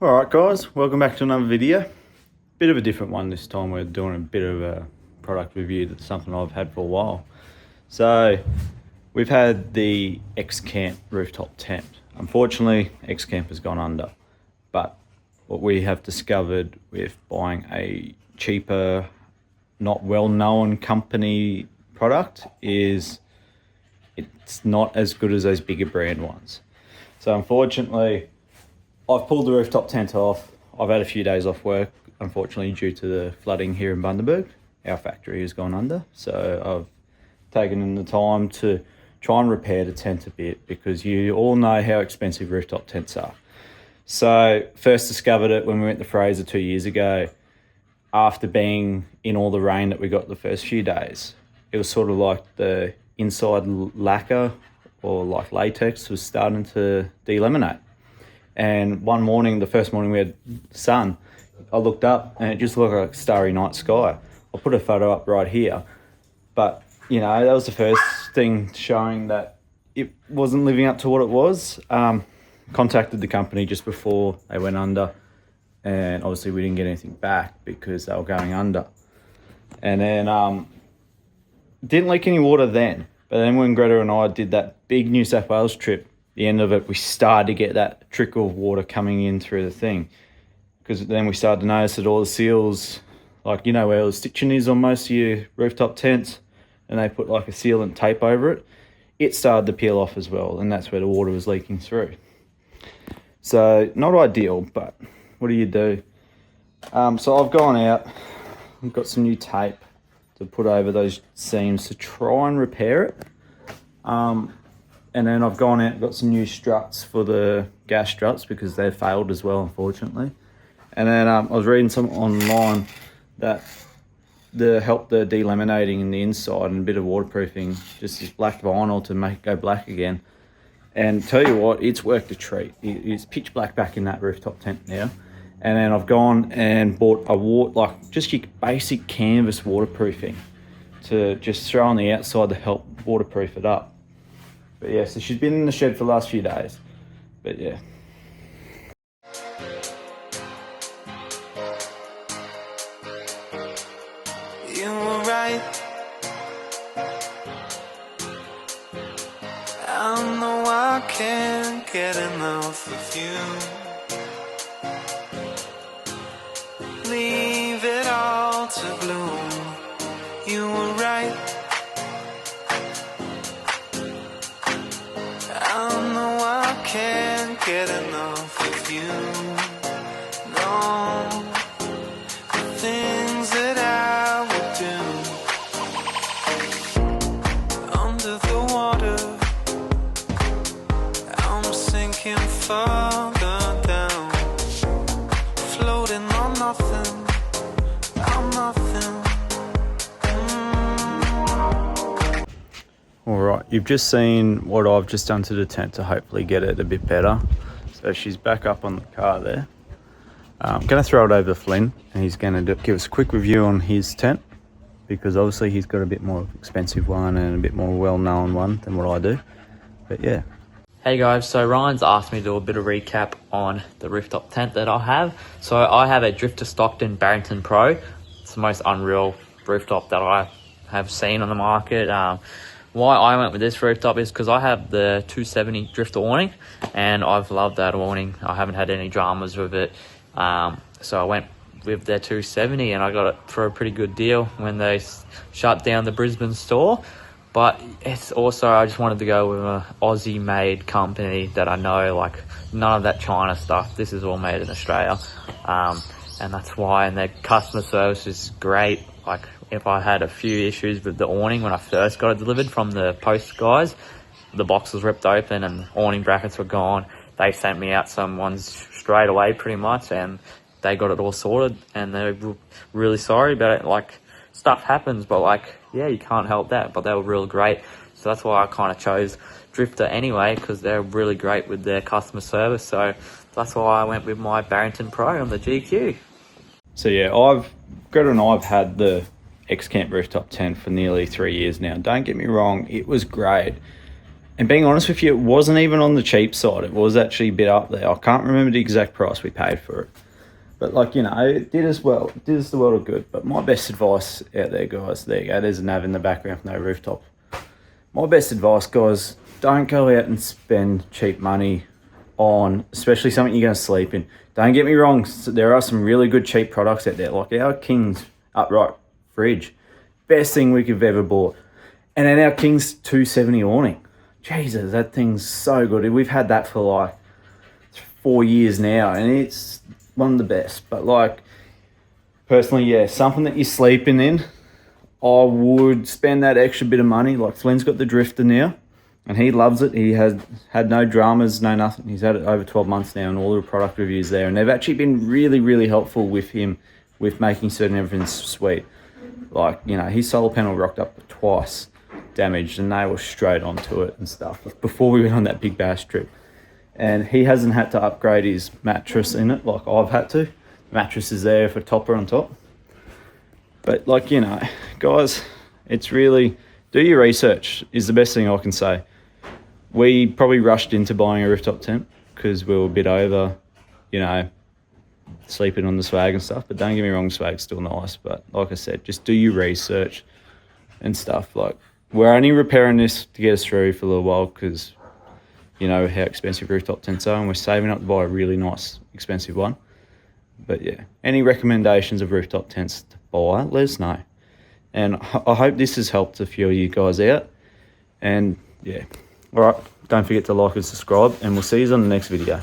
Alright guys, welcome back to another video. Bit of a different one this time. We're doing a bit of a product review. That's something I've had for a while. So we've had the X-Camp rooftop tent. Unfortunately, X-Camp has gone under. But what we have discovered with buying a cheaper, not well-known company product is it's not as good as those bigger brand ones. So unfortunately, I've pulled the rooftop tent off. I've had a few days off work, unfortunately, due to the flooding here in Bundaberg. Our factory has gone under. So I've taken in the time to try and repair the tent a bit because you all know how expensive rooftop tents are. So first discovered it when we went to Fraser 2 years ago after being in all the rain that we got the first few days. It was sort of like the inside lacquer or like latex was starting to delaminate. And one morning, the first morning we had sun, I looked up and it just looked like a starry night sky. I'll put a photo up right here. But, you know, that was the first thing showing that it wasn't living up to what it was. Contacted the company just before they went under. And obviously we didn't get anything back because they were going under. And then didn't leak any water then. But then when Greta and I did that big New South Wales trip, the end of it, we started to get that trickle of water coming in through the thing. Because then we started to notice that all the seals, like, you know where the stitching is on most of your rooftop tents, and they put like a sealant tape over it, it started to peel off as well, and that's where the water was leaking through. So not ideal, but what do you do? So I've gone out, I've got some new tape to put over those seams to try and repair it. And then I've gone out and got some new struts for the gas struts because they've failed as well, unfortunately. And then I was reading some online that help the delaminating in the inside and a bit of waterproofing, just this black vinyl to make it go black again. And tell you what, it's worked a treat. It's pitch black back in that rooftop tent now. And then I've gone and bought just your basic canvas waterproofing to just throw on the outside to help waterproof it up. But yeah, so she's been in the shed for the last few days. But yeah. You were right. I know I can't get enough of you. Leave it all to bloom. You were right. Can't get enough of you. No, the things that I would do under the water. I'm sinking further down, floating on nothing. I'm nothing. Alright, you've just seen what I've just done to the tent to hopefully get it a bit better. So she's back up on the car there. I'm going to throw it over to Flynn and he's going to give us a quick review on his tent because obviously he's got a bit more expensive one and a bit more well-known one than what I do. But yeah. Hey guys, so Ryan's asked me to do a bit of recap on the rooftop tent that I have. So I have a Drifter Stockton Barrington Pro. It's the most unreal rooftop that I have seen on the market. Why I went with this rooftop is because I have the 270 Drifter awning and I've loved that awning. I haven't had any dramas with it. So I went with their 270 and I got it for a pretty good deal when they shut down the Brisbane store. But it's also, I just wanted to go with an Aussie made company that I know, like none of that China stuff. This is all made in Australia. And that's why, and their customer service is great. Like if I had a few issues with the awning when I first got it delivered from the post guys, the box was ripped open and awning brackets were gone. They sent me out some ones straight away pretty much and they got it all sorted and they're really sorry about it. Like stuff happens, but like, yeah, you can't help that, but they were real great. So that's why I kind of chose Drifter anyway, because they're really great with their customer service. So that's why I went with my Barrington Pro on the GQ. So yeah, Greta and I have had the X-Camp rooftop tent for nearly 3 years now. Don't get me wrong, it was great. And being honest with you, it wasn't even on the cheap side. It was actually a bit up there. I can't remember the exact price we paid for it. But like, you know, it did us well. It did us the world of good. But my best advice out there, guys, there you go. There's a nav in the background, no rooftop. My best advice, guys, don't go out and spend cheap money on, especially something you're going to sleep in. Don't get me wrong, there are some really good cheap products out there, like our King's upright fridge. Best thing we could have ever bought. And then our King's 270 awning. Jesus, that thing's so good. We've had that for like 4 years now, and it's one of the best. But like, personally, yeah, something that you're sleeping in, I would spend that extra bit of money. Like, Flynn's got the drifter now, and he loves it. He has had no dramas, no nothing. He's had it over 12 months now, and all the product reviews there. And they've actually been really, really helpful with him with making certain everything's sweet. Like, you know, his solar panel rocked up twice, damaged, and they were straight onto it and stuff before we went on that big bass trip. And he hasn't had to upgrade his mattress in it like I've had to. The mattress is there for topper on top. But like, you know, guys, it's really, do your research is the best thing I can say. We probably rushed into buying a rooftop tent because we were a bit over, you know, sleeping on the swag and stuff. But don't get me wrong, the swag's still nice. But like I said, just do your research and stuff. Like, we're only repairing this to get us through for a little while because, you know, how expensive rooftop tents are, and we're saving up to buy a really nice, expensive one. But yeah, any recommendations of rooftop tents to buy, let us know. And I hope this has helped a few of you guys out. And yeah, all right, don't forget to like and subscribe, and we'll see you on the next video.